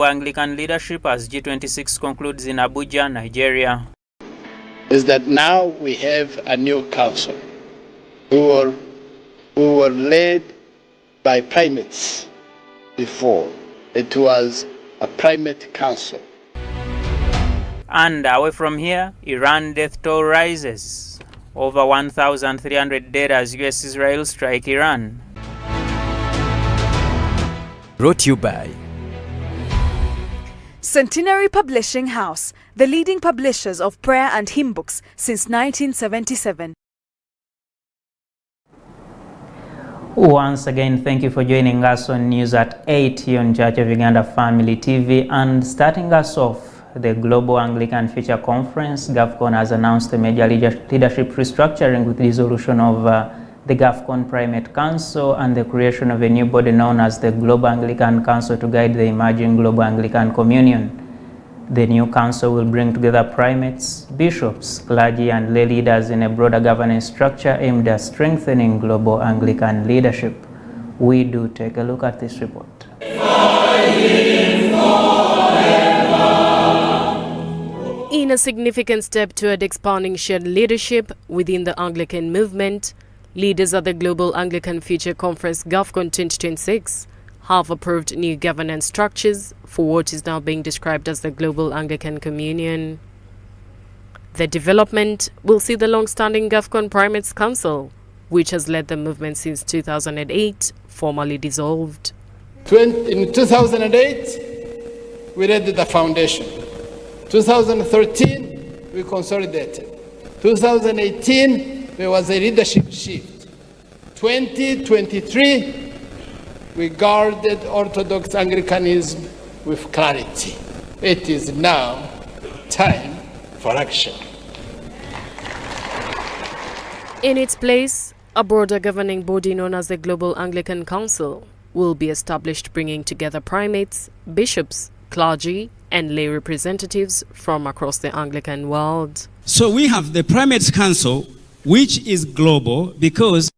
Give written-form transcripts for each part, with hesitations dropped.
Anglican leadership as G26 concludes in Abuja, Nigeria. Is that now we have a new council who were led by primates before. It was a primate council. And away from here, Iran death toll rises. Over 1,300 dead as US-Israel strike Iran. Brought to you by Centenary Publishing House, the leading publishers of prayer and hymn books since 1977. Once again, thank you for joining us on News at 8 here on Church of Uganda Family TV. And starting us off, the Global Anglican Future Conference, GAFCON, has announced a major leadership restructuring with dissolution of the GAFCON Primate Council and the creation of a new body known as the Global Anglican Council to guide the emerging Global Anglican Communion. The new council will bring together primates, bishops, clergy, and lay leaders in a broader governance structure aimed at strengthening global Anglican leadership. We do take a look at this report. In a significant step toward expanding shared leadership within the Anglican movement, leaders at the Global Anglican Future Conference GAFCON 2026 have approved new governance structures for what is now being described as the Global Anglican Communion. The development will see the long-standing GAFCON Primates Council, which has led the movement since 2008, formally dissolved. In 2008, we laid the foundation. 2013, we consolidated. 2018, there was a leadership shift. 2023, we guarded Orthodox Anglicanism with clarity. It is now time for action. In its place, a broader governing body known as the Global Anglican Council will be established, bringing together primates, bishops, clergy, and lay representatives from across the Anglican world. So we have the Primates Council, which is global because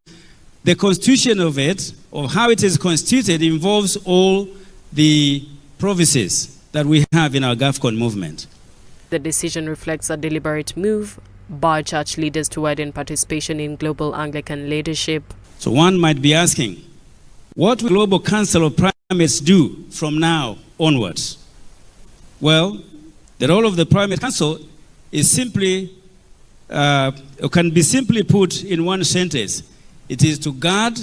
the constitution of it, or how it is constituted, involves all the provinces that we have in our GAFCON movement. The decision reflects a deliberate move by church leaders to widen participation in global Anglican leadership. So one might be asking, what will Global Council of Primates do from now onwards? Well, the role of the Primate Council is simply, can be simply put in one sentence. It is to guard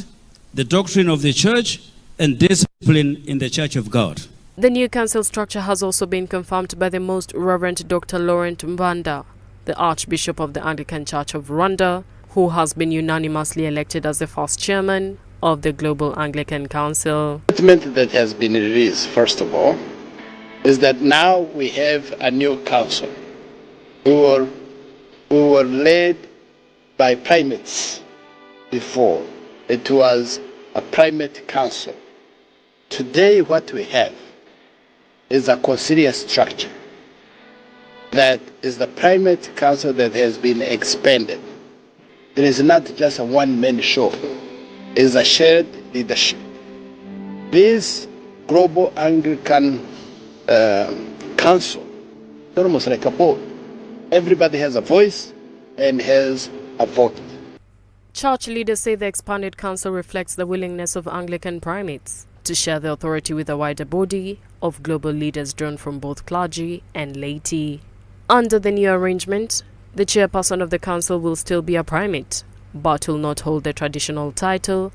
the doctrine of the church and discipline in the Church of God. The new council structure has also been confirmed by the Most Reverend Dr. Laurent Mbanda, the Archbishop of the Anglican Church of Rwanda, who has been unanimously elected as the first chairman of the Global Anglican Council. The statement that has been released, first of all, is that now we have a new council who were led by primates before. It was a primate council. Today what we have is a conciliar structure that is the primate council that has been expanded. It is not just a one-man show. It is a shared leadership. This Global Anglican Council, it's almost like a board. Everybody has a voice and has a vote. Church leaders say the expanded council reflects the willingness of Anglican primates to share the authority with a wider body of global leaders drawn from both clergy and laity. Under the new arrangement, the chairperson of the council will still be a primate, but will not hold the traditional title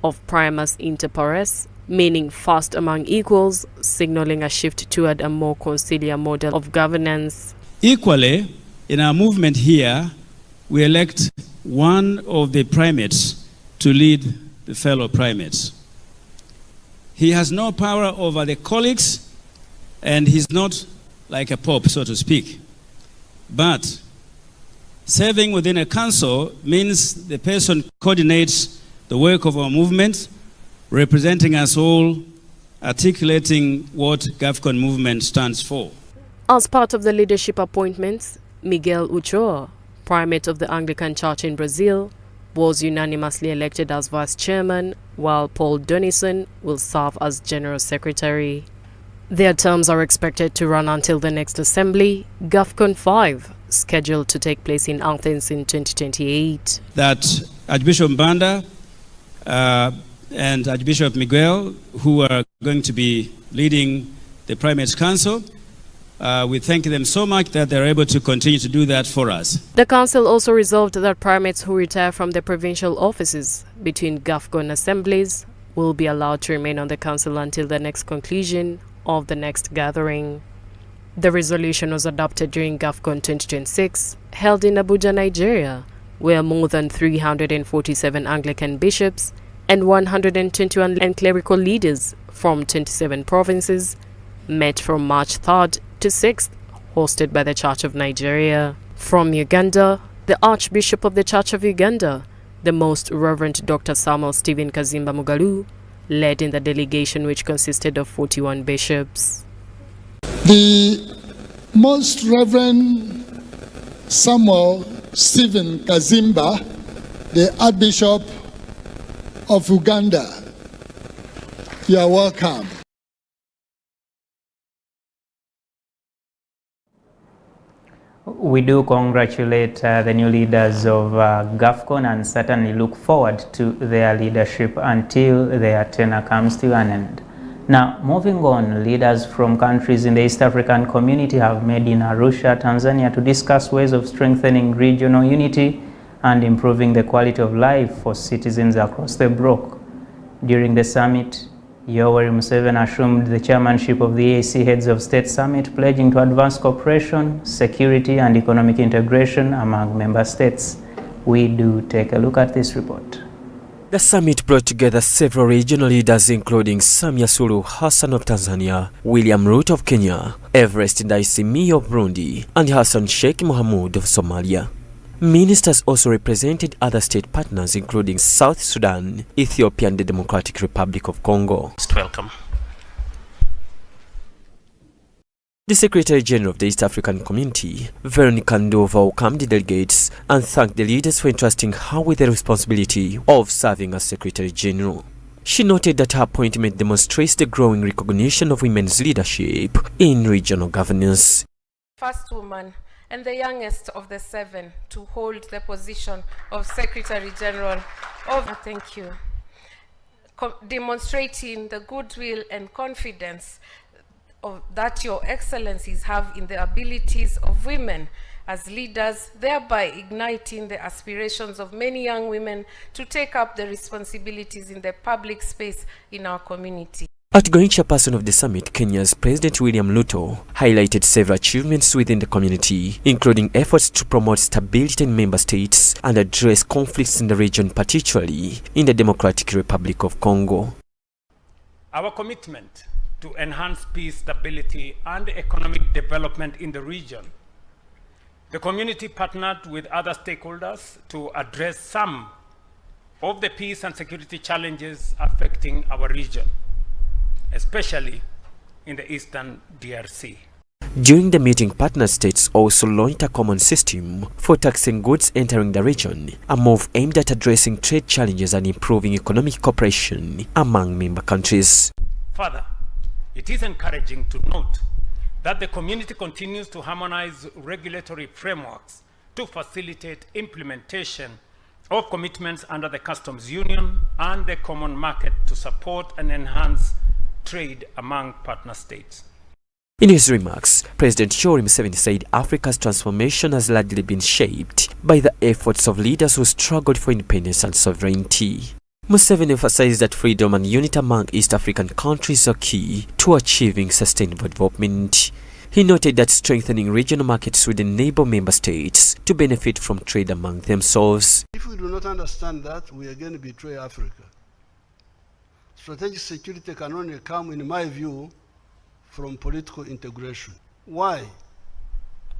of primus inter pares, meaning first among equals, signaling a shift toward a more conciliar model of governance. Equally, in our movement here, we elect one of the primates to lead the fellow primates. He has no power over the colleagues, and he's not like a pope, so to speak. But serving within a council means the person coordinates the work of our movement, representing us all, articulating what GAFCON movement stands for. As part of the leadership appointments, Miguel Uchoa, primate of the Anglican Church in Brazil, was unanimously elected as vice chairman, while Paul Donison will serve as general secretary. Their terms are expected to run until the next assembly, GAFCON 5, scheduled to take place in Athens in 2028. That Archbishop Mbanda and Archbishop Miguel, who are going to be leading the Primates Council, we thank them so much that they're able to continue to do that for us. The council also resolved that primates who retire from the provincial offices between GAFCON assemblies will be allowed to remain on the council until the next conclusion of the next gathering. The resolution was adopted during GAFCON 2026, held in Abuja, Nigeria, where more than 347 Anglican bishops and 121 clerical leaders from 27 provinces met from March 3rd to 6th, hosted by the Church of Nigeria. From Uganda, the Archbishop of the Church of Uganda, the Most Reverend Dr. Samuel Stephen Kazimba Mugalu, led in the delegation, which consisted of 41 bishops. The Most Reverend Samuel Stephen Kazimba, the Archbishop of Uganda, you are welcome. We do congratulate the new leaders of GAFCON and certainly look forward to their leadership until their tenure comes to an end. Now, moving on, leaders from countries in the East African community have met in Arusha, Tanzania, to discuss ways of strengthening regional unity and improving the quality of life for citizens across the bloc. During the summit, Yoweri Museveni assumed the chairmanship of the EAC Heads of State Summit, pledging to advance cooperation, security, and economic integration among member states. We do take a look at this report. The summit brought together several regional leaders including Samia Suluhu Hassan of Tanzania, William Ruto of Kenya, Evariste Ndayishimiye of Burundi, and Hassan Sheikh Mohamud of Somalia. Ministers also represented other state partners including South Sudan, Ethiopia, and the Democratic Republic of Congo. Most welcome. The Secretary General of the East African Community, Veronica Ndova, welcomed the delegates and thanked the leaders for entrusting her with the responsibility of serving as Secretary General. She noted that her appointment demonstrates the growing recognition of women's leadership in regional governance. First woman and the youngest of the 7 to hold the position of Secretary General of, thank you, demonstrating the goodwill and confidence that your excellencies have in the abilities of women as leaders, thereby igniting the aspirations of many young women to take up the responsibilities in the public space in our community. Outgoing chairperson of the summit, Kenya's President William Ruto, highlighted several achievements within the community, including efforts to promote stability in member states and address conflicts in the region, particularly in the Democratic Republic of Congo. Our commitment to enhance peace, stability, and economic development in the region. The community partnered with other stakeholders to address some of the peace and security challenges affecting our region, especially in the Eastern DRC. During the meeting, partner states also launched a common system for taxing goods entering the region, a move aimed at addressing trade challenges and improving economic cooperation among member countries. Further, it is encouraging to note that the community continues to harmonize regulatory frameworks to facilitate implementation of commitments under the Customs Union and the Common Market to support and enhance trade among partner states. In his remarks, President Yoweri Museveni said Africa's transformation has largely been shaped by the efforts of leaders who struggled for independence and sovereignty. Museveni emphasized that freedom and unity among East African countries are key to achieving sustainable development. He noted that strengthening regional markets would enable member states to benefit from trade among themselves. If we do not understand that, we are going to betray Africa. Strategic security can only come, in my view, from political integration. Why?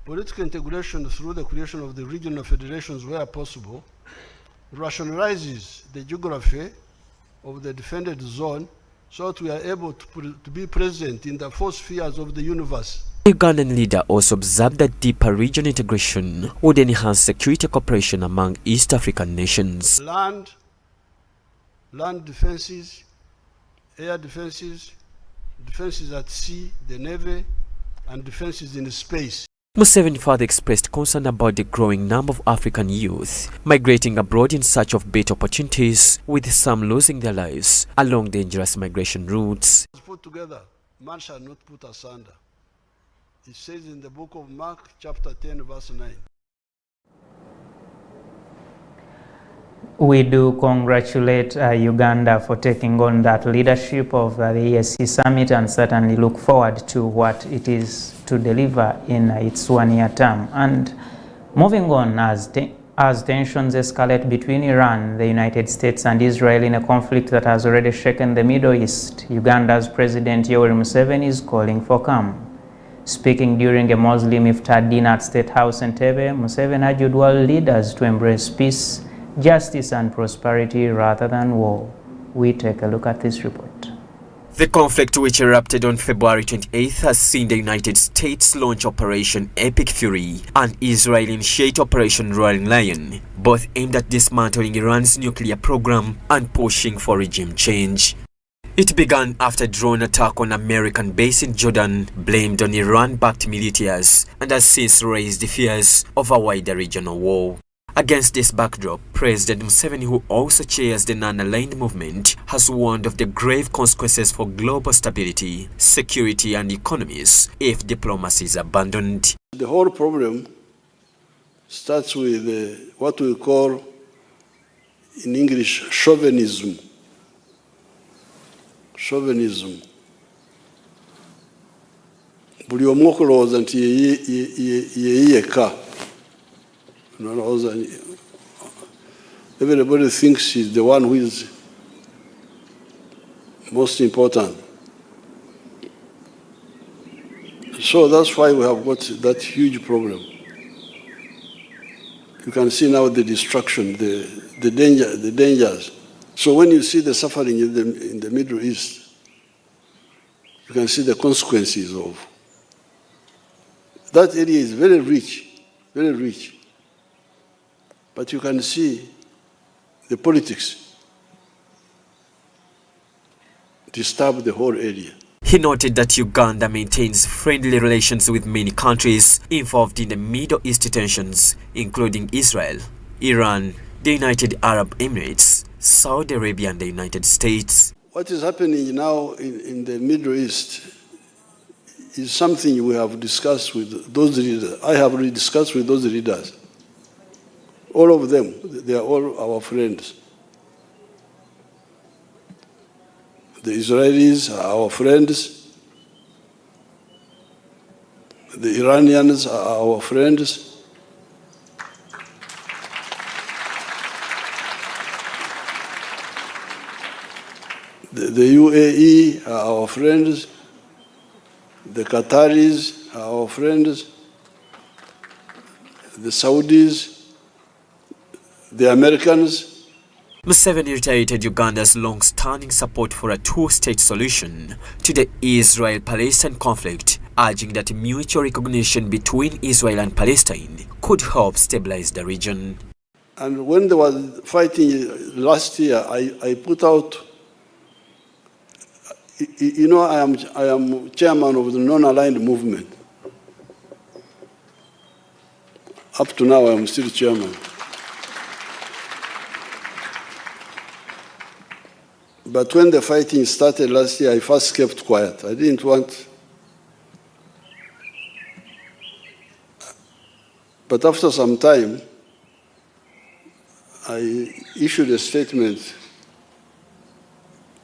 Political integration through the creation of the regional federations where possible rationalizes the geography of the defended zone so that we are able to be present in the 4 spheres of the universe. The Ugandan leader also observed that deeper regional integration would enhance security cooperation among East African nations. Land defenses, air defenses, Defense is at sea, the Navy, and defense is in space. Museveni further expressed concern about the growing number of African youth migrating abroad in search of better opportunities, with some losing their lives along dangerous migration routes. Put together, man shall not put asunder. It says in the book of Mark, chapter 10, verse 9. We do congratulate Uganda for taking on that leadership of the EAC summit, and certainly look forward to what it is to deliver in its one-year term. And moving on, as tensions escalate between Iran, the United States and Israel in a conflict that has already shaken the Middle East, Uganda's President Yoweri Museveni is calling for calm. Speaking during a Muslim iftar dinner at State House in Entebbe, Museveni urged world leaders to embrace peace, justice and prosperity rather than war. We take a look at this report. The conflict, which erupted on February 28th, has seen the United States launch Operation Epic Fury and Israel initiate Operation Roaring Lion, both aimed at dismantling Iran's nuclear program and pushing for regime change. It began after a drone attack on an American base in Jordan blamed on Iran-backed militias, and has since raised fears of a wider regional war. Against this backdrop, President Museveni, who also chairs the Non-Aligned Movement, has warned of the grave consequences for global stability, security and economies if diplomacy is abandoned. The whole problem starts with what we call in English chauvinism. Chauvinism. Buli omu okulowooza nti yeyeka. Everybody thinks she's the one who is most important. So that's why we have got that huge problem. You can see now the destruction, the dangers. So when you see the suffering in the Middle East, you can see the consequences of. That area is very rich, very rich. But you can see the politics disturb the whole area. He noted that Uganda maintains friendly relations with many countries involved in the Middle East tensions, including Israel, Iran, the United Arab Emirates, Saudi Arabia and the United States. What is happening now in the Middle East is something we have discussed with those leaders. I have already discussed with those leaders. All of them, they are all our friends. The Israelis are our friends. The Iranians are our friends. The UAE are our friends. The Qataris are our friends. The Saudis, the Americans. Museveni reiterated Uganda's long-standing support for a two-state solution to the Israel-Palestine conflict, urging that mutual recognition between Israel and Palestine could help stabilize the region. And when there was fighting last year, I put out, you know, I am chairman of the Non-Aligned Movement. Up to now, I am still chairman. But when the fighting started last year, I first kept quiet. I didn't want. But after some time, I issued a statement.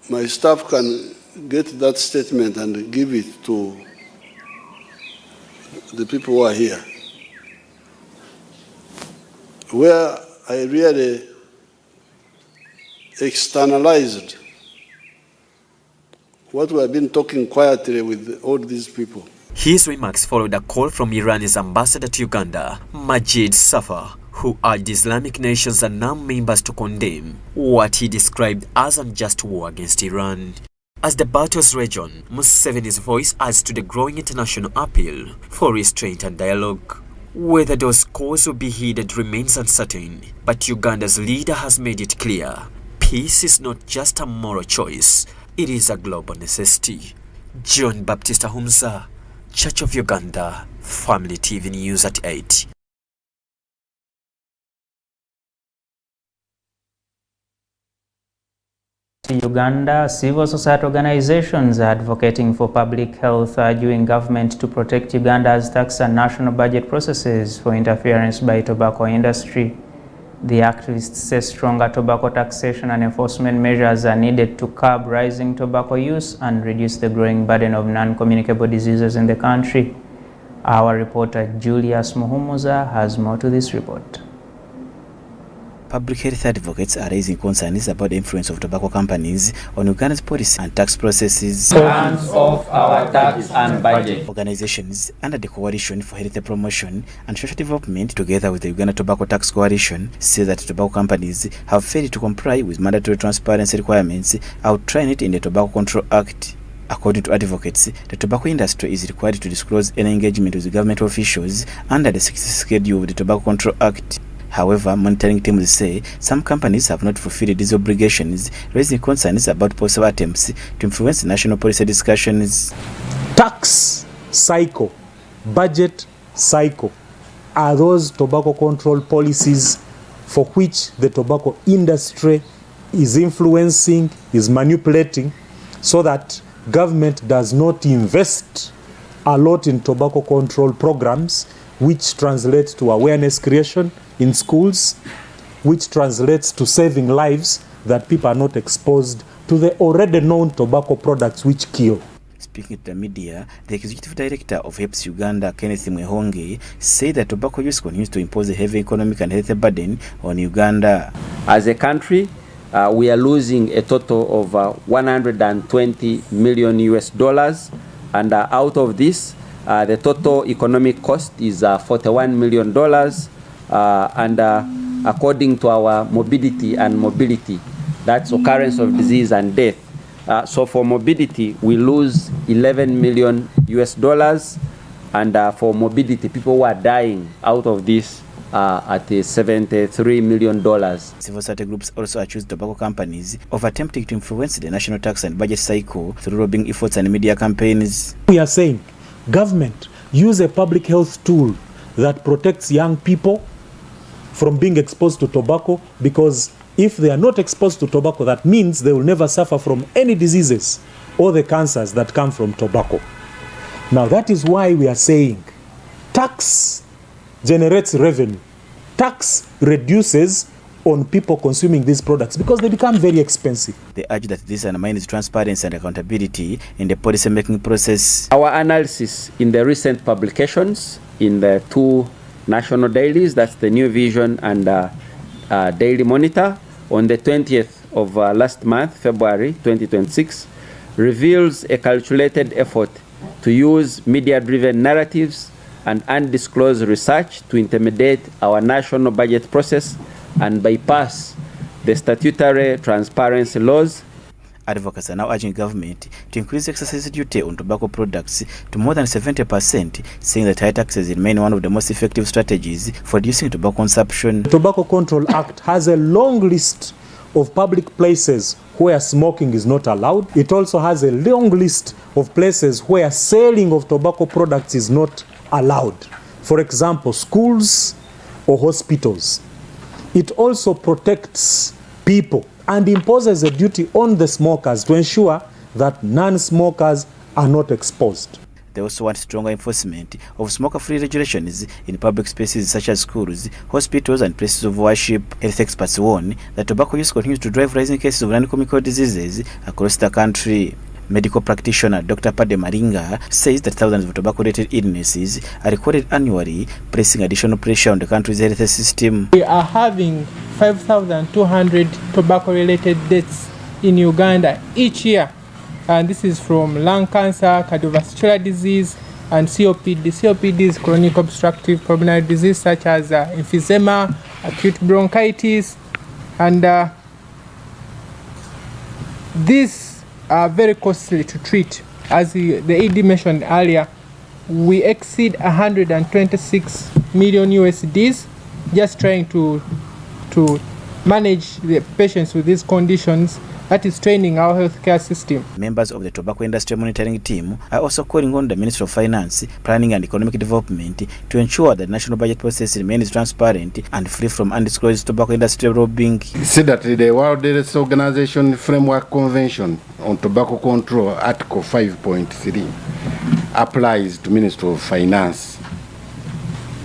My staff can get that statement and give it to the people who are here, where I really externalized what we have been talking quietly with all these people. His remarks followed a call from Iran's ambassador to Uganda, Majid Safar, who urged Islamic nations and non-members to condemn what he described as an unjust war against Iran. As the battles rage on, Museveni's voice adds to the growing international appeal for restraint and dialogue. Whether those calls will be heeded remains uncertain, but Uganda's leader has made it clear: peace is not just a moral choice, it is a global necessity. John Baptist Humza, Church of Uganda, Family TV News at 8. Uganda, civil society organizations are advocating for public health, urging government to protect Uganda's tax and national budget processes for interference by tobacco industry. The activists say stronger tobacco taxation and enforcement measures are needed to curb rising tobacco use and reduce the growing burden of non-communicable diseases in the country. Our reporter Julius Muhumuza has more to this report. Public health advocates are raising concerns about the influence of tobacco companies on Uganda's policy and tax processes. Hands off our tax and budget. Organizations under the Coalition for Health Promotion and Social Development, together with the Uganda Tobacco Tax Coalition, say that tobacco companies have failed to comply with mandatory transparency requirements outlined in the Tobacco Control Act. According to advocates, the tobacco industry is required to disclose any engagement with government officials under the 6th schedule of the Tobacco Control Act. However, monitoring teams say some companies have not fulfilled these obligations, raising concerns about possible attempts to influence national policy discussions. Tax cycle, budget cycle are those tobacco control policies for which the tobacco industry is influencing, is manipulating, so that government does not invest a lot in tobacco control programs, which translates to awareness creation in schools, which translates to saving lives, that people are not exposed to the already known tobacco products which kill. Speaking to the media, the executive director of HEPS Uganda, Kenneth Mwehonge, said that tobacco use continues to impose a heavy economic and health burden on Uganda. As a country, we are losing a total of $120 million US, and out of this, the total economic cost is $41 million. And according to our morbidity and mobility, that's occurrence of disease and death. So for morbidity, we lose $11 million US, and for morbidity, people who are dying out of this at $73 million. Civil society groups also accuse tobacco companies of attempting to influence the national tax and budget cycle through lobbying efforts and media campaigns. We are saying, government, use a public health tool that protects young people from being exposed to tobacco, because if they are not exposed to tobacco, that means they will never suffer from any diseases or the cancers that come from tobacco. Now that is why we are saying tax generates revenue. Tax reduces on people consuming these products because they become very expensive. They urge that this undermines transparency and accountability in the policy-making process. Our analysis in the recent publications in the two national dailies, that's the New Vision and Daily Monitor, on the 20th of last month, February 2026, reveals a calculated effort to use media-driven narratives and undisclosed research to intimidate our national budget process and bypass the statutory transparency laws. Advocates are now urging government to increase excise duty on tobacco products to more than 70%, saying that high taxes remain one of the most effective strategies for reducing tobacco consumption. The Tobacco Control Act has a long list of public places where smoking is not allowed. It also has a long list of places where selling of tobacco products is not allowed. For example, schools or hospitals. It also protects people and imposes a duty on the smokers to ensure that non-smokers are not exposed. They also want stronger enforcement of smoker-free regulations in public spaces such as schools, hospitals, and places of worship. Health experts warn that tobacco use continues to drive rising cases of non-communicable diseases across the country. Medical practitioner Dr. Pade Maringa says that thousands of tobacco-related illnesses are recorded annually, placing additional pressure on the country's health system. We are having 5,200 tobacco-related deaths in Uganda each year. And this is from lung cancer, cardiovascular disease, and COPD. COPD is chronic obstructive pulmonary disease such as emphysema, acute bronchitis, and these are very costly to treat. As the AD mentioned earlier, we exceed 126 million USDs just trying to manage the patients with these conditions, that is training our healthcare system. Members of the tobacco industry monitoring team are also calling on the Ministry of Finance, Planning and Economic Development to ensure that the national budget process remains transparent and free from undisclosed tobacco industry lobbying. See that the World Health Organization Framework Convention on Tobacco Control, Article 5.3, applies to Ministry of Finance,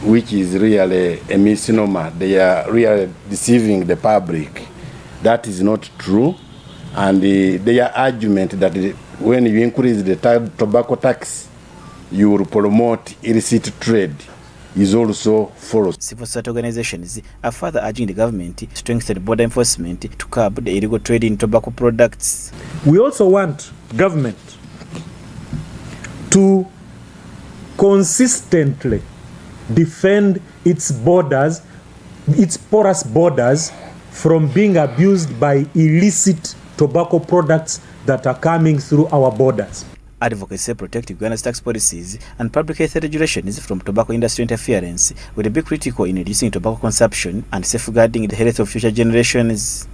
which is really a misnomer. They are really deceiving the public. That is not true. And their argument that when you increase the tobacco tax, you will promote illicit trade is also false. Civil society organizations are further urging the government to strengthen border enforcement to curb the illegal trade in tobacco products. We also want government to consistently defend its borders, its porous borders, from being abused by illicit tobacco products that are coming through our borders. Advocates say protecting Uganda's tax policies and public health regulations from tobacco industry interference will be critical in reducing tobacco consumption and safeguarding the health of future generations.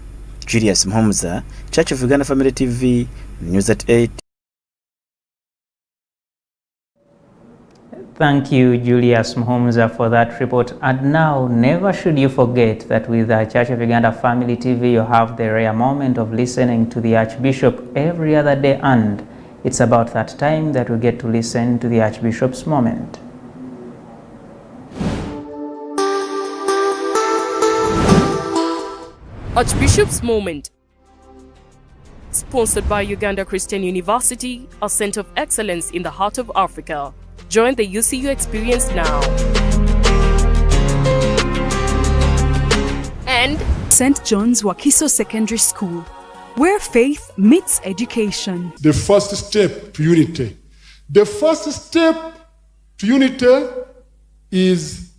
Julius Mhomza, Church of Uganda Family TV, News at 8. Thank you, Julius Mhomza, for that report. And now, never should you forget that with the Church of Uganda Family TV, you have the rare moment of listening to the Archbishop every other day, and it's about that time that we get to listen to the Archbishop's moment. Archbishop's Moment, sponsored by Uganda Christian University, a center of excellence in the heart of Africa. Join the UCU experience now. And St. John's Wakiso Secondary School, where faith meets education. The first step to unity. The first step to unity is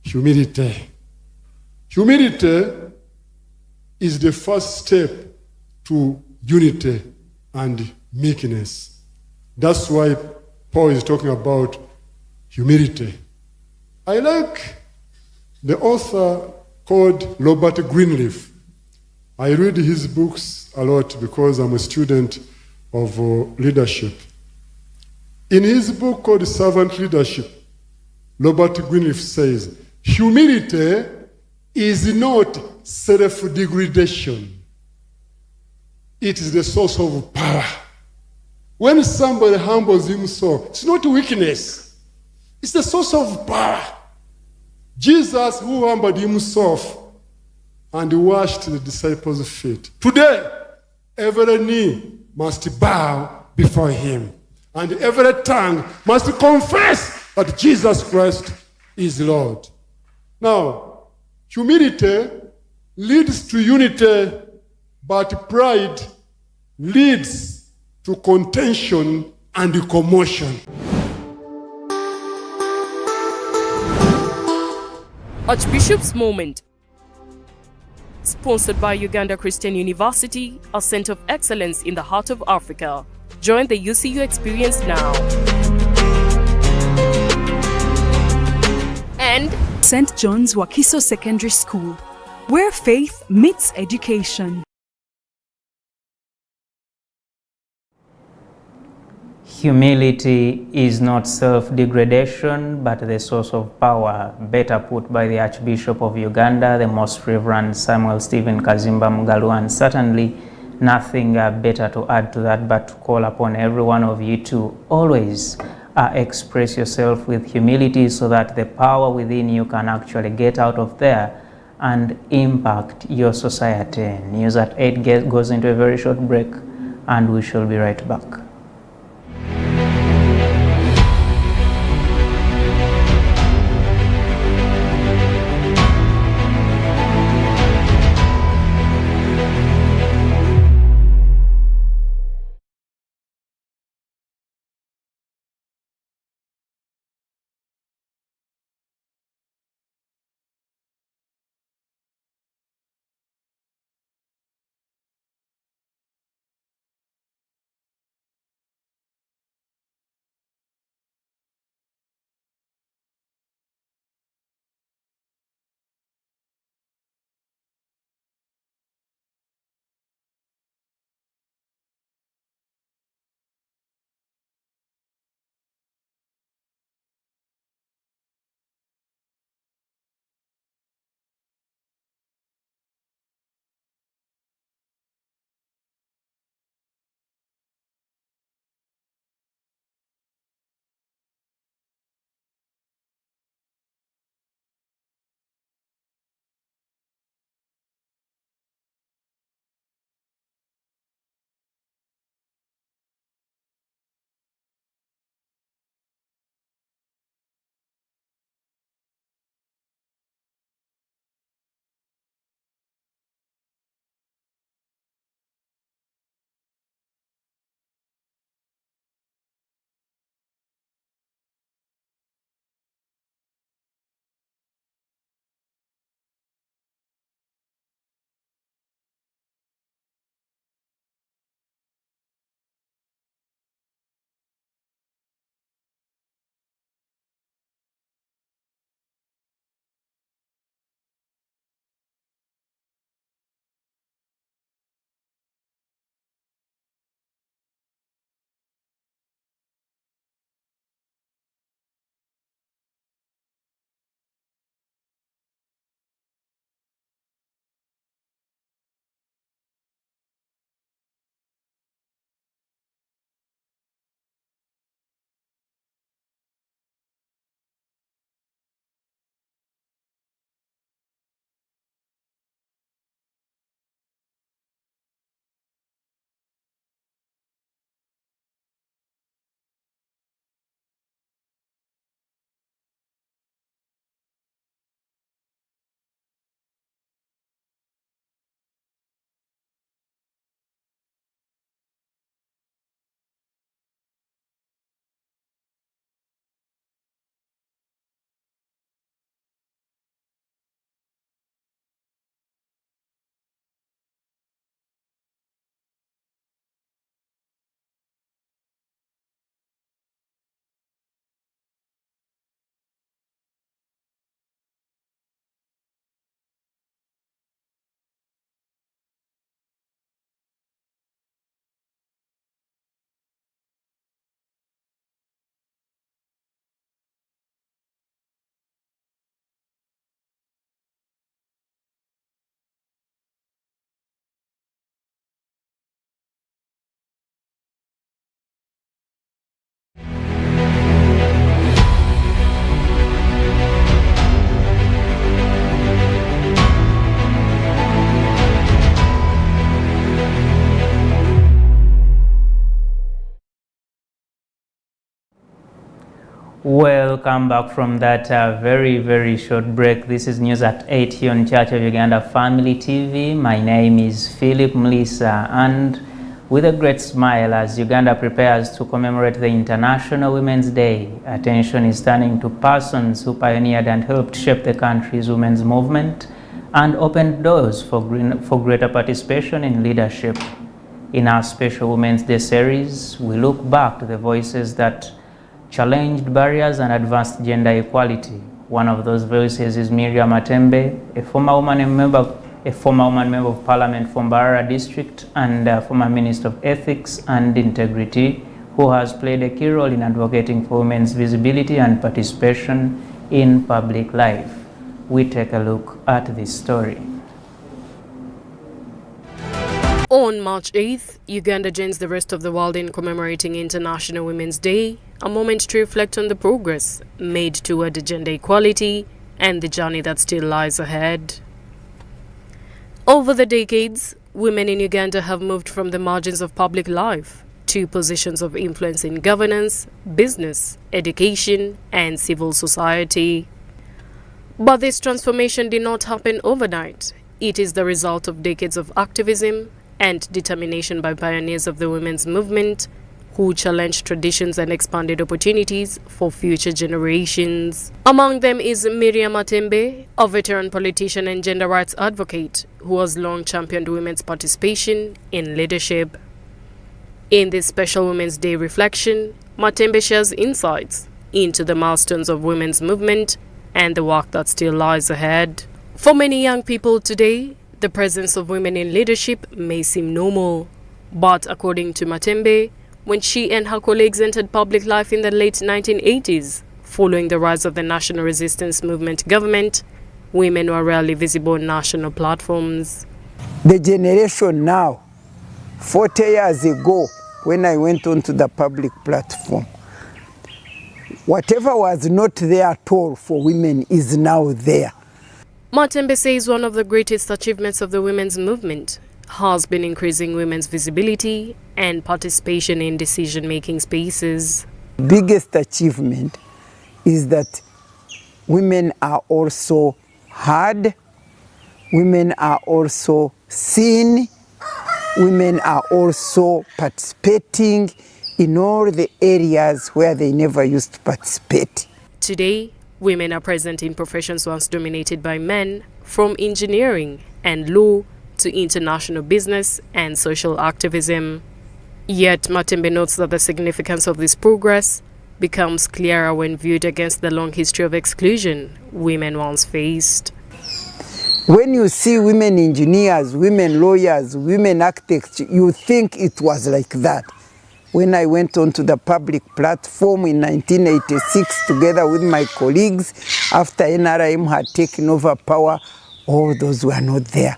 humility. Humility is the first step to unity and meekness. That's why Paul is talking about humility. I like the author called Robert Greenleaf. I read his books a lot because I'm a student of leadership. In his book called Servant Leadership, Robert Greenleaf says, humility is not self-degradation. It is the source of power. When somebody humbles himself, it's not weakness. It's the source of power. Jesus, who humbled himself and washed the disciples' feet. Today, every knee must bow before him, and every tongue must confess that Jesus Christ is Lord. Now, humility leads to unity, but pride leads to contention and commotion. Archbishop's Moment, sponsored by Uganda Christian University, a center of excellence in the heart of Africa. Join the UCU experience now. And St. John's Wakiso Secondary School, where faith meets education. Humility is not self-degradation, but the source of power, better put by the Archbishop of Uganda, the Most Reverend Samuel Stephen Kazimba Mugalu, and certainly nothing better to add to that but to call upon every one of you to always express yourself with humility so that the power within you can actually get out of there and impact your society. News at 8 goes into a very short break, and we shall be right back. Welcome back from that very short break. This is News at 8 here on Church of Uganda Family TV. My name is Philip Mlisa, and with a great smile as Uganda prepares to commemorate the International Women's Day, attention is turning to persons who pioneered and helped shape the country's women's movement and opened doors for greater participation in leadership. In our special Women's Day series, we look back to the voices that challenged barriers and advanced gender equality. One of those voices is Miriam Matembe, a former woman member of Parliament from Mbarara District and former Minister of Ethics and Integrity, who has played a key role in advocating for women's visibility and participation in public life. We take a look at this story. On March 8th, Uganda joins the rest of the world in commemorating International Women's Day, a moment to reflect on the progress made toward gender equality and the journey that still lies ahead. Over the decades, women in Uganda have moved from the margins of public life to positions of influence in governance, business, education, and civil society. But this transformation did not happen overnight. It is the result of decades of activism and determination by pioneers of the women's movement who challenged traditions and expanded opportunities for future generations. Among them is Miriam Matembe, a veteran politician and gender rights advocate who has long championed women's participation in leadership. In this special Women's Day reflection, Matembe shares insights into the milestones of women's movement and the work that still lies ahead. For many young people today, the presence of women in leadership may seem normal, but according to Matembe, when she and her colleagues entered public life in the late 1980s, following the rise of the National Resistance Movement government, women were rarely visible on national platforms. The generation now, 40 years ago, when I went onto the public platform, whatever was not there at all for women is now there. Matembe says one of the greatest achievements of the women's movement has been increasing women's visibility and participation in decision-making spaces. Biggest achievement is that women are also heard, women are also seen, women are also participating in all the areas where they never used to participate. Today, women are present in professions once dominated by men, from engineering and law to international business and social activism. Yet, Matembe notes that the significance of this progress becomes clearer when viewed against the long history of exclusion women once faced. When you see women engineers, women lawyers, women architects, you think it was like that. When I went onto the public platform in 1986 together with my colleagues, after NRM had taken over power, all those were not there.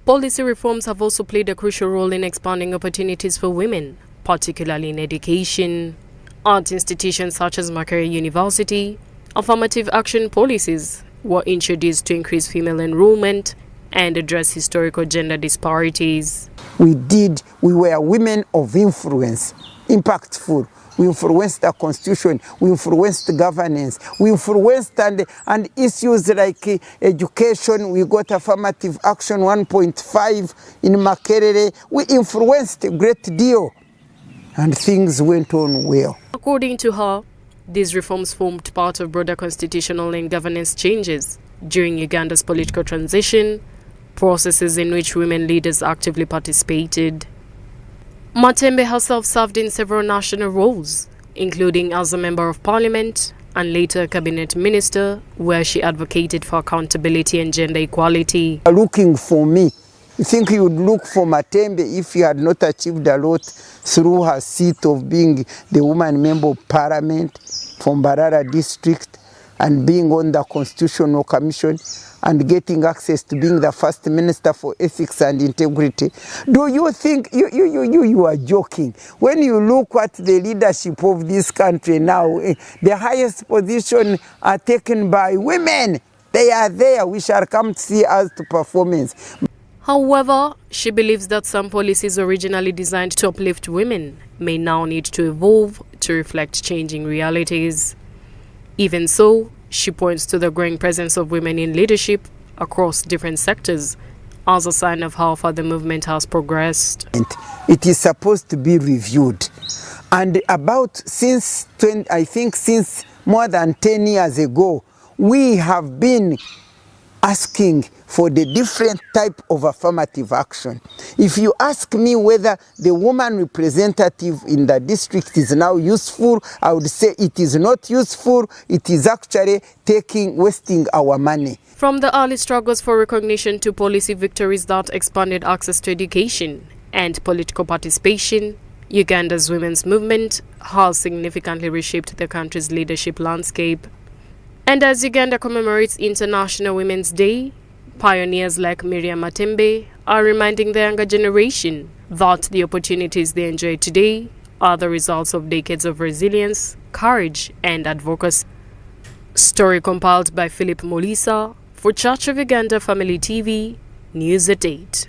Policy reforms have also played a crucial role in expanding opportunities for women, particularly in education. Art institutions such as Makerere University, affirmative action policies were introduced to increase female enrollment and address historical gender disparities. We were women of influence, impactful. We influenced the constitution, we influenced governance, we influenced and issues like education. We got affirmative action 1.5 in Makerere. We influenced a great deal and things went on well. According to her, these reforms formed part of broader constitutional and governance changes during Uganda's political transition, processes in which women leaders actively participated. Matembe herself served in several national roles, including as a member of parliament and later a cabinet minister, where she advocated for accountability and gender equality. Looking for me, you think you would look for Matembe if you had not achieved a lot through her seat of being the woman member of parliament from Mbarara District and being on the Constitutional Commission and getting access to being the first minister for ethics and integrity. Do you think you are joking? When you look at the leadership of this country now, the highest position are taken by women. They are there. We shall come to see us to performance. However, she believes that some policies originally designed to uplift women may now need to evolve to reflect changing realities. Even so, she points to the growing presence of women in leadership across different sectors as a sign of how far the movement has progressed. It is supposed to be reviewed. And since more than 10 years ago, we have been asking for the different type of affirmative action. If you ask me whether the woman representative in the district is now useful, I would say it is not useful. It is actually wasting our money. From the early struggles for recognition to policy victories that expanded access to education and political participation, Uganda's women's movement has significantly reshaped the country's leadership landscape. And as Uganda commemorates International Women's Day, pioneers like Miriam Matembe are reminding the younger generation that the opportunities they enjoy today are the results of decades of resilience, courage, and advocacy. Story compiled by Philip Molisa for Church of Uganda Family TV, News at 8.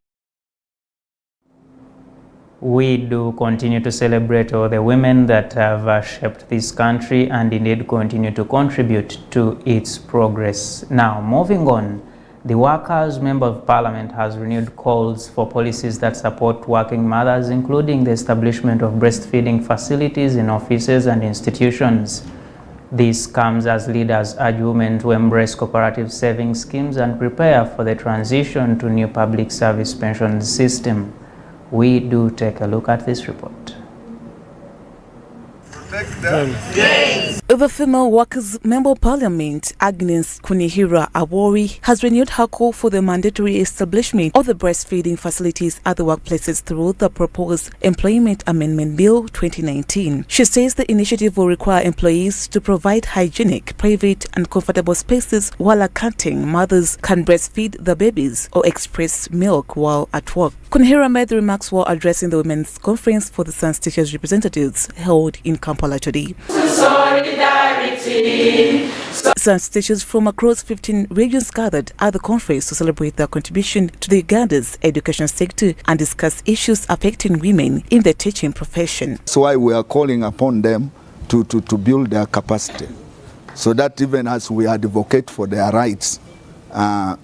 We do continue to celebrate all the women that have shaped this country and indeed continue to contribute to its progress. Now, moving on, the Workers' Member of Parliament has renewed calls for policies that support working mothers, including the establishment of breastfeeding facilities in offices and institutions. This comes as leaders urge women to embrace cooperative savings schemes and prepare for the transition to new public service pension system. We do take a look at this report. The female Workers' Member of Parliament, Agnes Kunihira Awori, has renewed her call for the mandatory establishment of the breastfeeding facilities at the workplaces through the proposed Employment Amendment Bill 2019. She says the initiative will require employees to provide hygienic, private and comfortable spaces while accounting mothers can breastfeed the babies or express milk while at work. Kunihira made the remarks while addressing the Women's Conference for the Science Teachers Representatives held in Kampala today. Science teachers from across 15 regions gathered at the conference to celebrate their contribution to the Uganda's education sector and discuss issues affecting women in the teaching profession. That's why we are calling upon them to build their capacity, so that even as we advocate for their rights,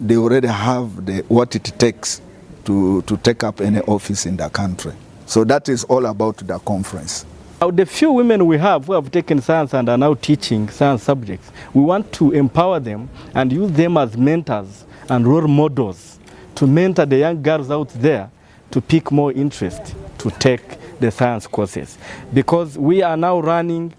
they already have what it takes to take up any office in the country. So that is all about the conference. The few women we have who have taken science and are now teaching science subjects, we want to empower them and use them as mentors and role models to mentor the young girls out there to pick more interest to take the science courses. Because we are now running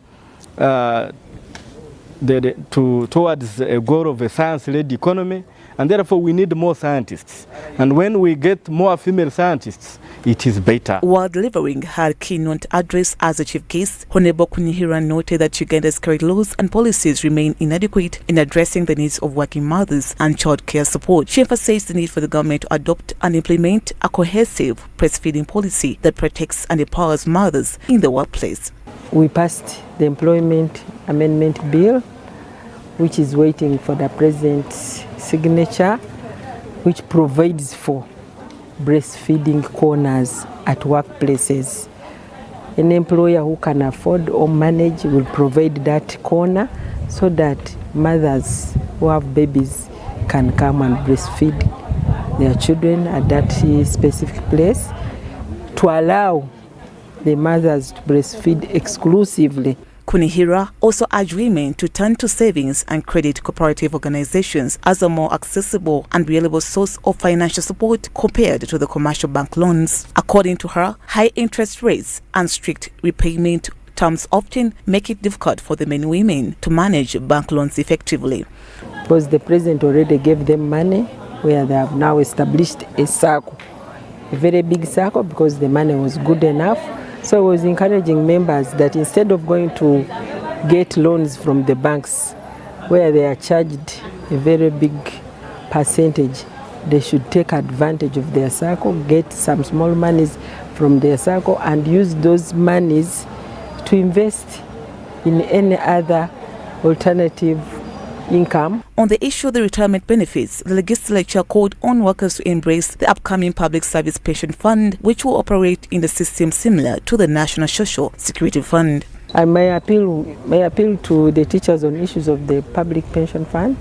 towards a goal of a science-led economy, and therefore we need more scientists. And when we get more female scientists, it is better. While delivering her keynote address as a chief guest, Honorable Kunihira noted that Uganda's current laws and policies remain inadequate in addressing the needs of working mothers and child care support. She emphasized the need for the government to adopt and implement a cohesive breastfeeding policy that protects and empowers mothers in the workplace. We passed the Employment Amendment Bill, which is waiting for the President's signature, which provides for breastfeeding corners at workplaces. An employer who can afford or manage will provide that corner so that mothers who have babies can come and breastfeed their children at that specific place, to allow the mothers to breastfeed exclusively. Kunihira also urged women to turn to savings and credit cooperative organizations as a more accessible and reliable source of financial support compared to the commercial bank loans. According to her, high interest rates and strict repayment terms often make it difficult for the many women to manage bank loans effectively. Because the president already gave them money, where they have now established a circle, a very big circle, because the money was good enough. So I was encouraging members that instead of going to get loans from the banks where they are charged a very big percentage, they should take advantage of their circle, get some small monies from their circle and use those monies to invest in any other alternative income. On the issue of the retirement benefits, the legislature called on workers to embrace the upcoming Public Service Pension Fund, which will operate in the system similar to the National Social Security Fund. I may appeal to the teachers on issues of the public pension fund.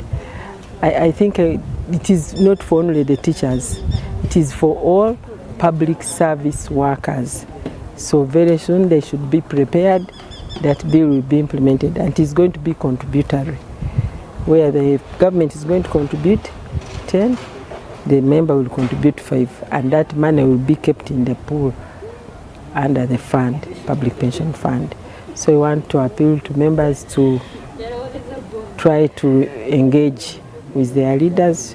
I think it is not for only the teachers, it is for all public service workers. So very soon they should be prepared. That bill will be implemented, and it is going to be contributory, where the government is going to contribute 10, the member will contribute 5, and that money will be kept in the pool under the fund, public pension fund. So we want to appeal to members to try to engage with their leaders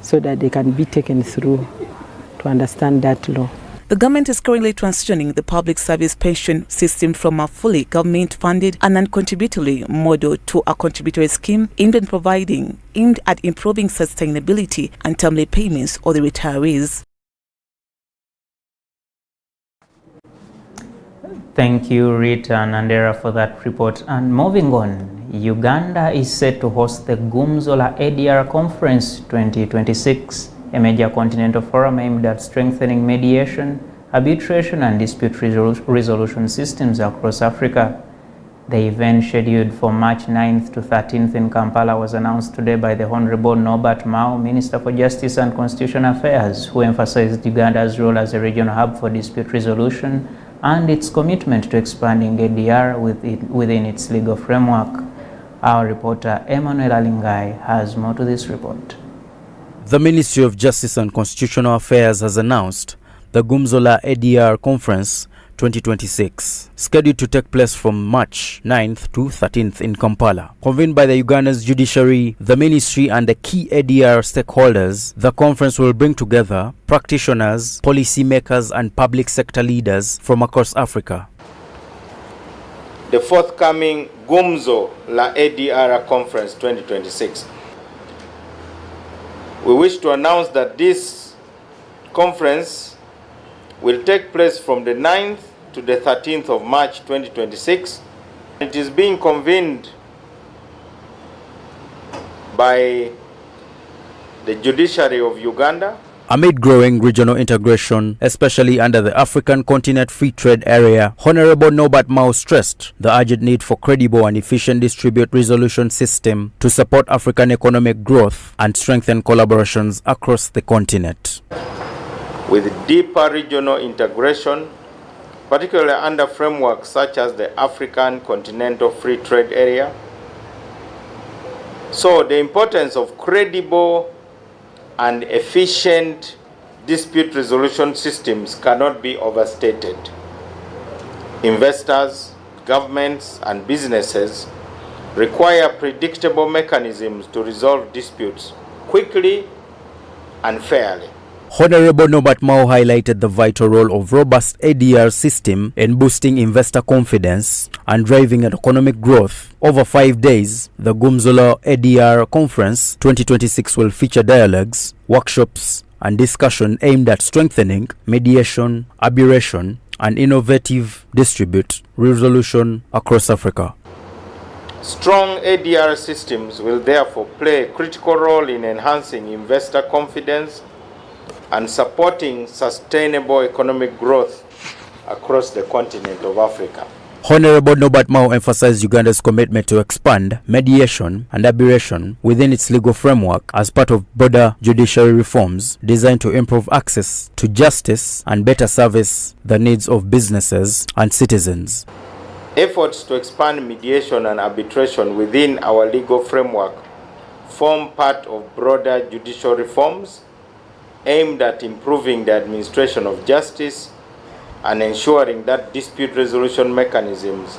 so that they can be taken through to understand that law. The government is currently transitioning the public service pension system from a fully government-funded and non-contributory model to a contributory scheme aimed at improving sustainability and timely payments of the retirees. Thank you, Rita and Andera, for that report. And moving on, Uganda is set to host the Gumzo la ADR Conference 2026, a major continental forum aimed at strengthening mediation, arbitration and dispute resolution systems across Africa. The event, scheduled for March 9th to 13th in Kampala, was announced today by the Honorable Norbert Mao, Minister for Justice and Constitutional Affairs, who emphasized Uganda's role as a regional hub for dispute resolution and its commitment to expanding ADR within its legal framework. Our reporter Emmanuel Alingai has more to this report. The Ministry of Justice and Constitutional Affairs has announced the Gumzo la ADR Conference 2026, scheduled to take place from March 9th to 13th in Kampala. Convened by the Uganda's judiciary, the ministry and the key ADR stakeholders, the conference will bring together practitioners, policymakers and public sector leaders from across Africa. The forthcoming Gumzo la ADR Conference 2026. We wish to announce that this conference will take place from the 9th to the 13th of March 2026. It is being convened by the judiciary of Uganda. Amid growing regional integration, especially under the African Continent Free Trade Area, Honorable Norbert Mao stressed the urgent need for credible and efficient dispute resolution system to support African economic growth and strengthen collaborations across the continent. With deeper regional integration, particularly under frameworks such as the African Continental Free Trade Area, so the importance of credible and efficient dispute resolution systems cannot be overstated. Investors, governments, and businesses require predictable mechanisms to resolve disputes quickly and fairly. Honorable Norbert Mao highlighted the vital role of robust ADR system in boosting investor confidence and driving economic growth. Over 5 days, the Gumzo la ADR Conference 2026 will feature dialogues, workshops, and discussion aimed at strengthening mediation, arbitration, and innovative dispute resolution across Africa. Strong ADR systems will therefore play a critical role in enhancing investor confidence and supporting sustainable economic growth across the continent of Africa. Honorable Norbert Mao emphasized Uganda's commitment to expand mediation and arbitration within its legal framework as part of broader judiciary reforms designed to improve access to justice and better service the needs of businesses and citizens. Efforts to expand mediation and arbitration within our legal framework form part of broader judicial reforms aimed at improving the administration of justice and ensuring that dispute resolution mechanisms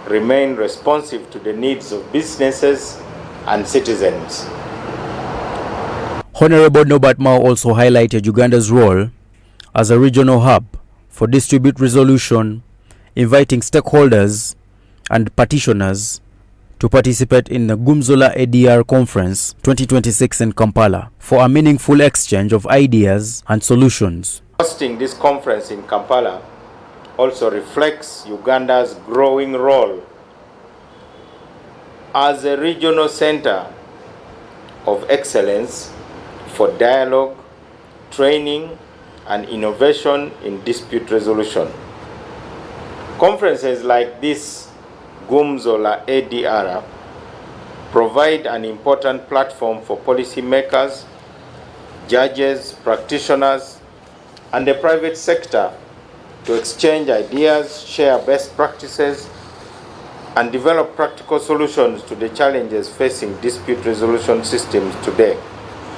remain responsive to the needs of businesses and citizens. Honorable Norbert Mao also highlighted Uganda's role as a regional hub for dispute resolution, inviting stakeholders and petitioners to participate in the Gumzo la ADR Conference 2026 in Kampala for a meaningful exchange of ideas and solutions. Hosting this conference in Kampala also reflects Uganda's growing role as a regional center of excellence for dialogue, training, and innovation in dispute resolution. Conferences like this Gumzola ADR provide an important platform for policymakers, judges, practitioners, and the private sector to exchange ideas, share best practices, and develop practical solutions to the challenges facing dispute resolution systems today.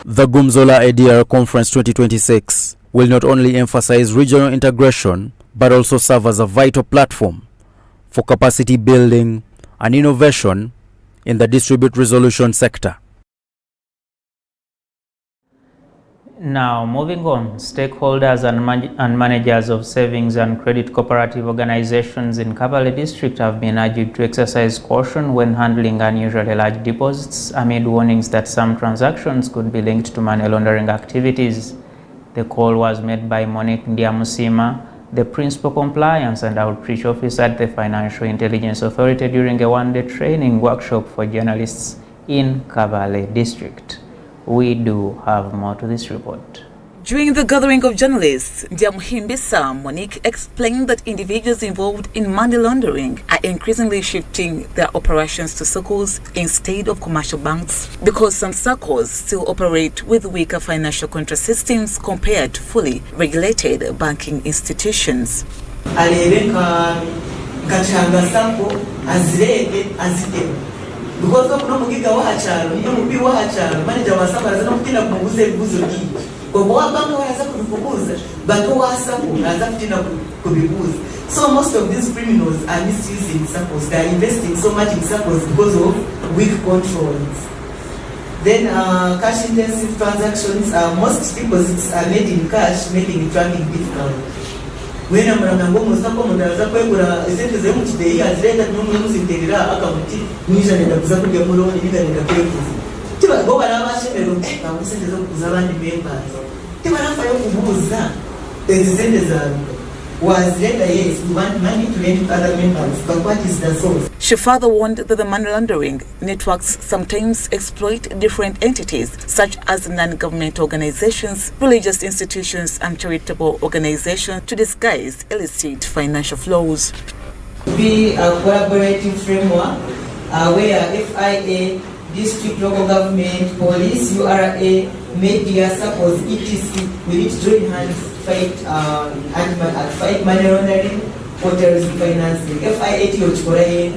The Gumzola ADR Conference 2026 will not only emphasize regional integration, but also serve as a vital platform for capacity building and innovation in the dispute resolution sector. Now, moving on, stakeholders and managers of savings and credit cooperative organizations in Kabale district have been urged to exercise caution when handling unusually large deposits amid warnings that some transactions could be linked to money laundering activities. The call was made by Monique Ndiamusima, the Principal Compliance and Outreach Officer at the Financial Intelligence Authority during a one-day training workshop for journalists in Kabale district. We do have more to this report. During the gathering of journalists, Ndiamusima Monique explained that individuals involved in money laundering are increasingly shifting their operations to circles instead of commercial banks because some circles still operate with weaker financial control systems compared to fully regulated banking institutions. Because of no mugiga wahacharo, niyo mupi wahacharo, manager wa samba lazima kutina kupunguza vibuzo vingi. Kwa banka wanaanza kuvipunguza, but wa samba wanaanza kutina kuvipunguza. So most of these criminals are misusing circles. They are investing so much in circles because of weak controls. Then cash intensive transactions, most deposits are made in cash, making tracking difficult. When I'm going to stop on the Zapagura, essentially, the Muchi has read that no one is in the Akamuti, Nisha and the Zapuya Muro, and even the papers. Tiba go around, I will send the Zavan members. Tiba Fayo Buza, was later, yes, we want money to lend to other members, but what is the source? She further warned that the money laundering networks sometimes exploit different entities, such as non-government organizations, religious institutions, and charitable organizations to disguise illicit financial flows. Be a collaborative framework where FIA, district, local government, police, URA, media, support, etc. We need to join hands fight money laundering, terrorism financing. FIA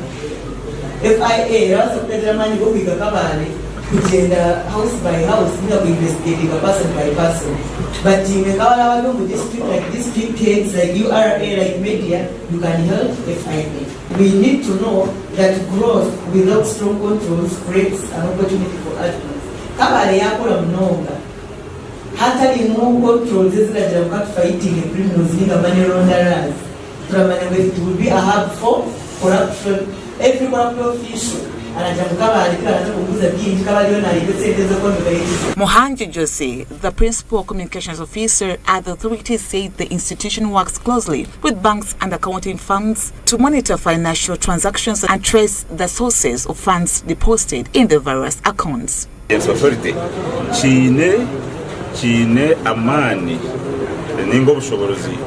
FIA also pledge money go bigger Kabale, kugenda house by house, you know, investigating a person by person. But in the Kabale district, like district heads, like URA, like media, you can help FIA. We need to know that growth without strong controls creates an opportunity for advance. Kabale yakula mnonga. Handling more controls is like about fighting a criminals in a money launderers. It will be a hub for corruption. Every corrupt official. Mohanji Jose, the Principal Communications Officer at the authority, said the institution works closely with banks and accounting firms to monitor financial transactions and trace the sources of funds deposited in the various accounts. Authority, Chine amani ningo bushoborozi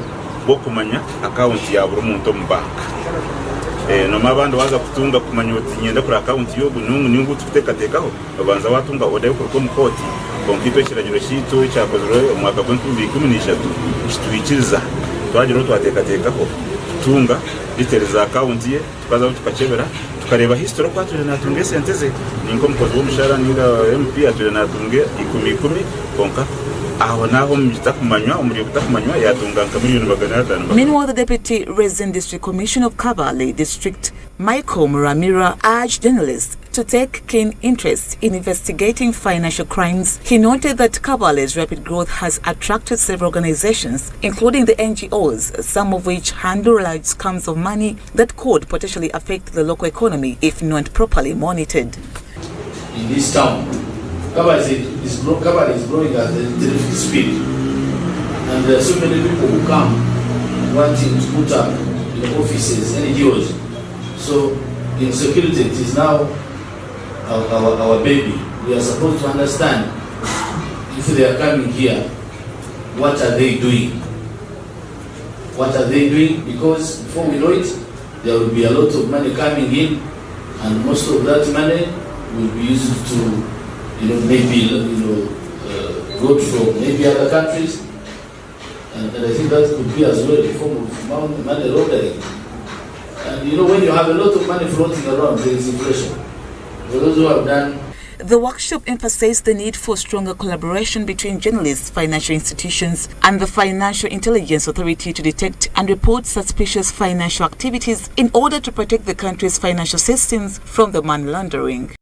bwo kumanya account ya buri muntu mu bank. No mabando waza kutunga kumanya uti nyenda kuri account yo bunungu nyungu tutekatekaho babanza watunga odayo ko mu koti kompito kiragiro shito cyakozwe umwaka wa 2013 kitwikiriza twagiro twatekatekaho tunga details za account ye tukaza tukakebera tukareba history kwa tuli natunge senteze ningo mukozi wo mushara ninga MP atuli natunge 10 konka. Meanwhile, the Deputy Resident District Commissioner of Kabale District, Michael Muramira, urged journalists to take keen interest in investigating financial crimes. He noted that Kabale's rapid growth has attracted several organizations, including the NGOs, some of which handle large sums of money that could potentially affect the local economy if not properly monitored. In this town, Kabale is growing at a terrific speed, and there are so many people who come wanting to put up in offices, NGOs. So in security, it is now our baby. We are supposed to understand if they are coming here, what are they doing? What are they doing? Because before we know it, there will be a lot of money coming in, and most of that money will be used to, goods from maybe other countries, and I think that could be as well a form of money laundering. And when you have a lot of money floating around, there is inflation. For those who have done. The workshop emphasized the need for stronger collaboration between journalists, financial institutions, and the Financial Intelligence Authority to detect and report suspicious financial activities in order to protect the country's financial systems from the money laundering.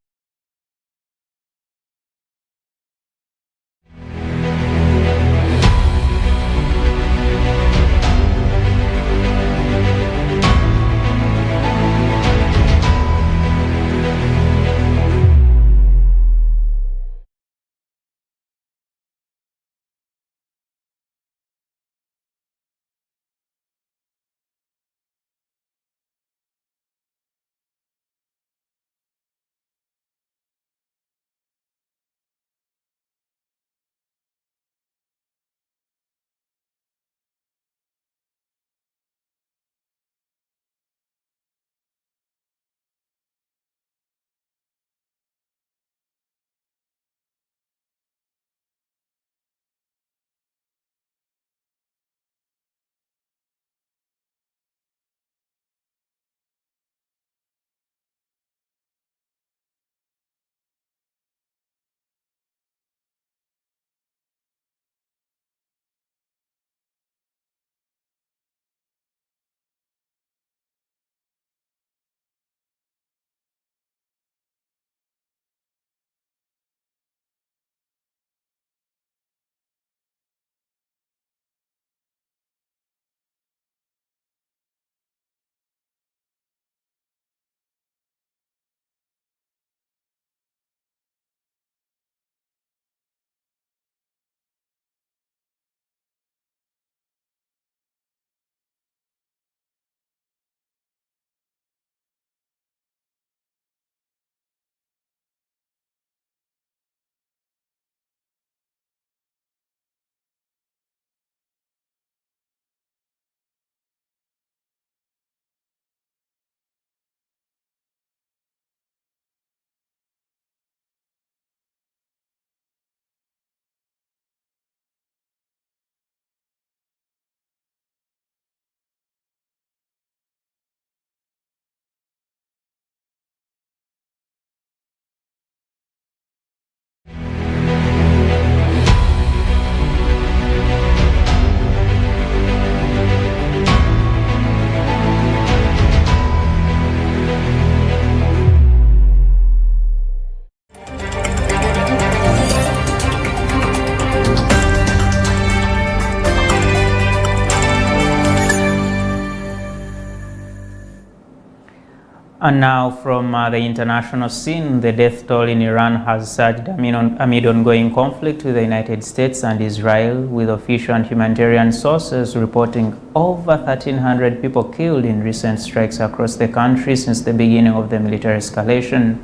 And now from the international scene, the death toll in Iran has surged amid ongoing conflict with the United States and Israel, with official and humanitarian sources reporting over 1,300 people killed in recent strikes across the country since the beginning of the military escalation.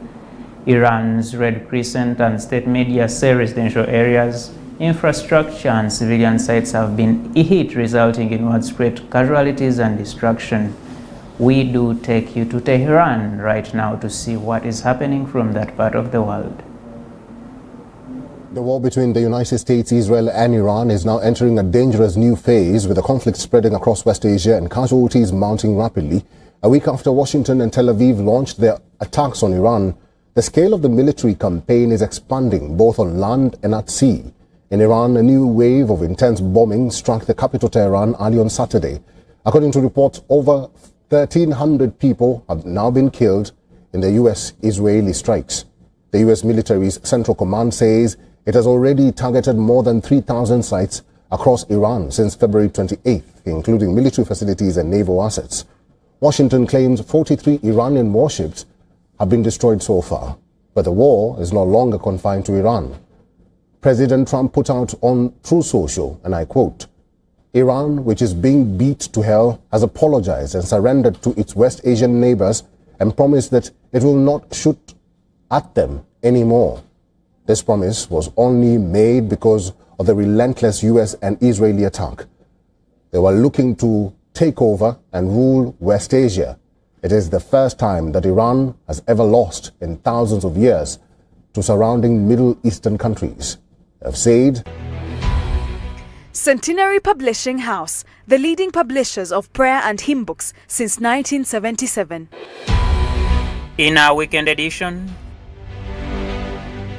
Iran's Red Crescent and state media say residential areas, infrastructure and civilian sites have been hit, resulting in widespread casualties and destruction. We do take you to Tehran right now to see what is happening from that part of the world. The war between the United States, Israel and Iran is now entering a dangerous new phase, with the conflict spreading across West Asia and casualties mounting rapidly. A week after Washington and Tel Aviv launched their attacks on Iran, the scale of the military campaign is expanding both on land and at sea. In Iran, a new wave of intense bombing struck the capital Tehran early on Saturday. According to reports, over 1,300 people have now been killed in the U.S.-Israeli strikes. The U.S. military's Central Command says it has already targeted more than 3,000 sites across Iran since February 28th, including military facilities and naval assets. Washington claims 43 Iranian warships have been destroyed so far, but the war is no longer confined to Iran. President Trump put out on Truth Social, and I quote, "Iran, which is being beat to hell, has apologized and surrendered to its West Asian neighbors and promised that it will not shoot at them anymore." This promise was only made because of the relentless U.S. and Israeli attack. They were looking to take over and rule West Asia. It is the first time that Iran has ever lost in thousands of years to surrounding Middle Eastern countries. Have said Centenary Publishing House, the leading publishers of prayer and hymn books since 1977. In our weekend edition,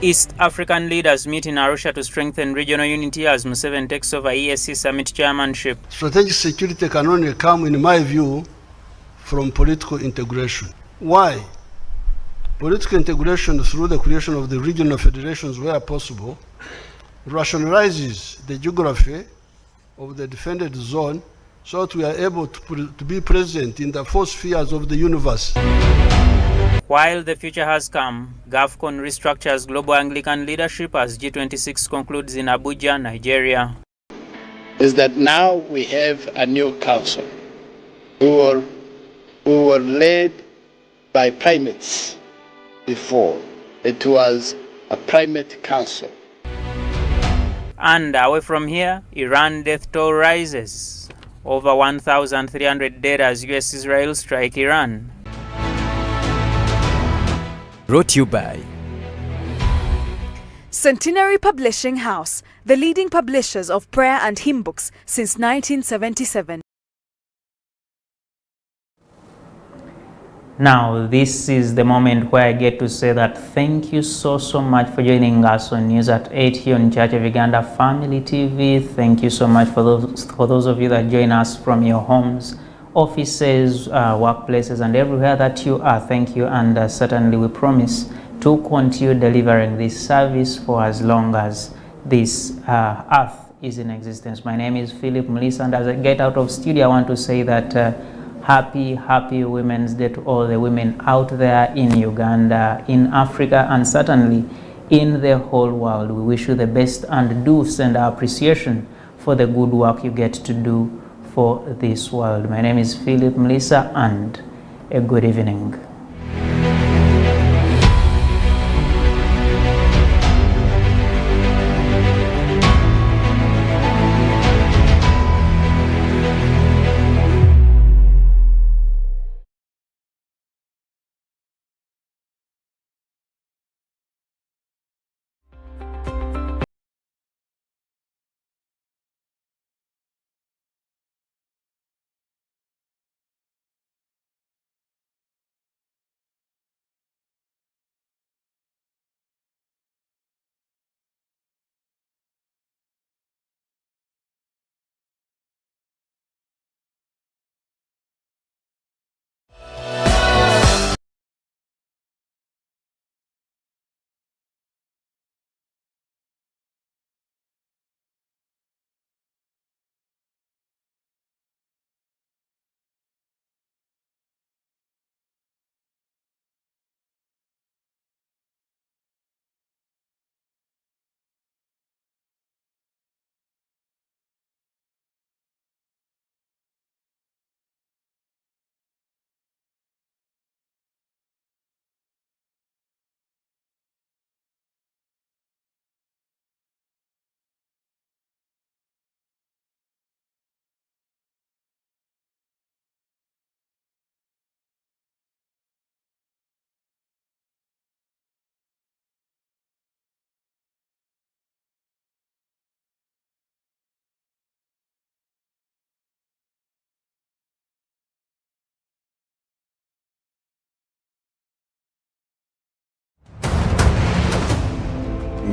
East African leaders meet in Arusha to strengthen regional unity as Museveni takes over EAC summit chairmanship. Strategic security can only come, in my view, from political integration. Why? Political integration through the creation of the regional federations where possible rationalizes the geography of the defended zone so that we are able to be present in the four spheres of the universe. While the future has come, GAFCON restructures global Anglican leadership as G26 concludes in Abuja, Nigeria. Is that now we have a new council who were led by primates before. It was a primate council. And away from here, Iran death toll rises. Over 1,300 dead as US-Israel strike Iran. Brought to you by Centenary Publishing House, the leading publishers of prayer and hymn books since 1977. Now, this is the moment where I get to say that thank you so much for joining us on News at 8 here on Church of Uganda Family TV. Thank you so much for those of you that join us from your homes, offices, workplaces, and everywhere that you are. Thank you, and certainly we promise to continue delivering this service for as long as this earth is in existence. My name is Philip Mlisa, and as I get out of studio, I want to say that happy Women's Day to all the women out there in Uganda, in Africa, and certainly in the whole world. We wish you the best and do send our appreciation for the good work you get to do for this world. My name is Philip Mlisa, and a good evening.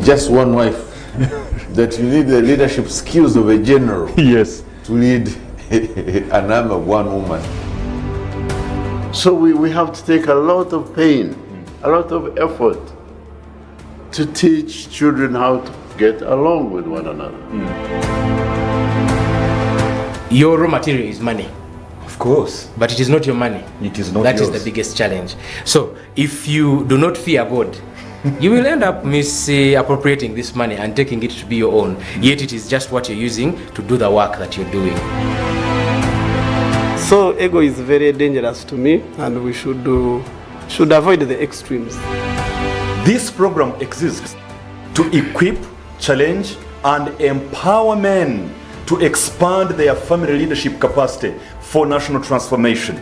Just one wife, that you need the leadership skills of a general. Yes. To lead an army of one woman. So we have to take a lot of pain, a lot of effort to teach children how to get along with one another. Your raw material is money. Of course. But it is not your money. It is not That yours. is the biggest challenge. So if you do not fear God, you will end up misappropriating this money and taking it to be your own. Yet it is just what you're using to do the work that you're doing. So ego is very dangerous to me, and we should avoid the extremes. This program exists to equip, challenge, and empower men to expand their family leadership capacity for national transformation.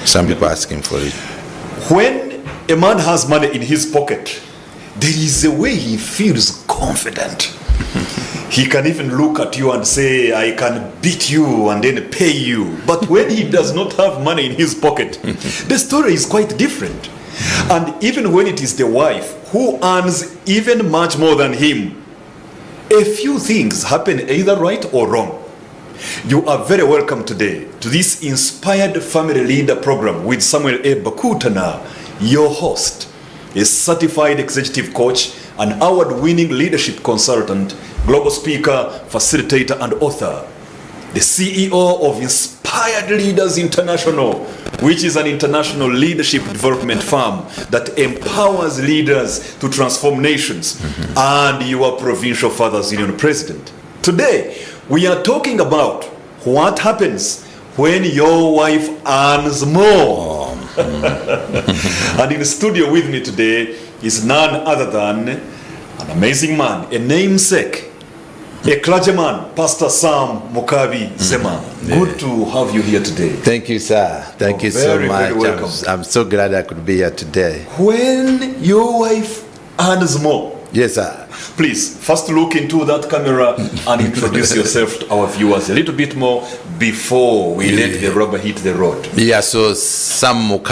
Some people are asking for it. When a man has money in his pocket, there is a way he feels confident. He can even look at you and say, I can beat you and then pay you. But when he does not have money in his pocket, the story is quite different. And even when it is the wife who earns even much more than him, a few things happen either right or wrong. You are very welcome today to this Inspired Family Leader program with Samuel A. Bakutana, your host, a certified executive coach, an award-winning leadership consultant, global speaker, facilitator, and author. The CEO of Inspired Leaders International, which is an international leadership development firm that empowers leaders to transform nations, and your provincial Fathers Union president. Today, we are talking about what happens when your wife earns more. And in the studio with me today is none other than an amazing man, a namesake, a clergyman, Pastor Sam Mukabi Zema. Good to have you here today. Thank you, sir. Thank you so much. Very welcome. I'm so glad I could be here today. When your wife earns more, yes, sir. Please, first look into that camera and introduce yourself to our viewers a little bit more before we let the rubber hit the road. Yeah, so Sam Mukabi